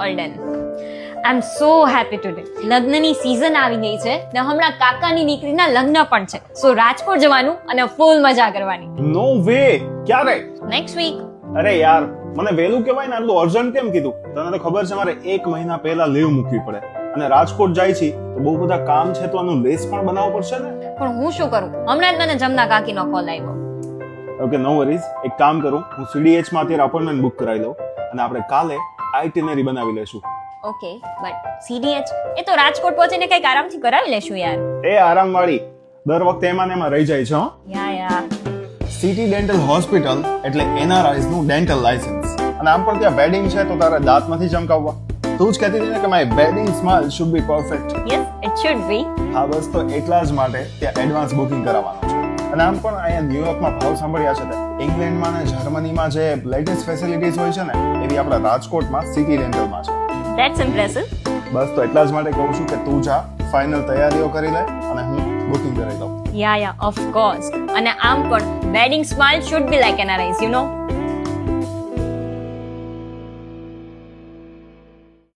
All done. I am so happy today. લગ્નની season આવી ગઈ છે ને હમણાં કાકાની દીકરીના લગ્ન પણ છે. સો રાજકોટ જવાનું અને ફૂલ મજા કરવાની. No way. ક્યારે? Next week. અરે યાર, મને વહેલું કહેવાય ને, આટલું અર્જન્ટ કેમ કીધું? તને તો ખબર છે મારે 1 મહિના પહેલા લીવ મૂકવી પડે અને રાજકોટ જાય છે તો બહુ બધા કામ છે, તો આનું લેસ પણ બનાવવું પડશે ને. પણ હું શું કરું? હમણાં જ મને જમના કાકીનો કોલ આવ્યો. ઓકે, નો વરીઝ. એક કામ કરું, હું CDH માં અત્યારે અપોઇન્ટમેન્ટ બુક કરાવી લઉં અને આપણે કાલે આઇટિનરી બનાવી લેશું. ઓકે, બટ CDH એ તો રાજકોટ પહોંચીને કંઈક આરામથી કરાવી લેશું યાર. એ આરામ વાળી દર વખતે એમાં ને એમાં રહી જાય છે. હો, યા સિટી ડેન્ટલ હોસ્પિટલ એટલે NRIs નું ડેન્ટલ લાયસન્સ. અને આમ પણ ત્યાં બેડિંગ છે તો તારે દાંત નથી ચમકાવવા. તું જ કહેતી હતી ને કે my bedding smile should be perfect. Yes, it should be. હા, બસ તો એટલા જ માટે ત્યાં એડવાન્સ બુકિંગ કરાવવાનું છે. અને આમ પણ અહીંયા ન્યુયોર્કમાં ભાવ સાંભળ્યા છે તે ઇંગ્લેન્ડમાં અને જર્મનીમાં જે લેટેસ્ટ ફેસિલિટીઝ હોય છે ને એવી આપણા રાજકોટમાં સિટી ડેન્ટલમાં છે. That's impressive. બસ તો એટલા જ માટે કહું છું કે તું જા, ફાઇનલ તૈયારીઓ કરી લે અને હું બુકિંગ કરી લઉં. યા ઓફ કોર્સ. અને આમ પણ wedding smile should be like NRIs, you know.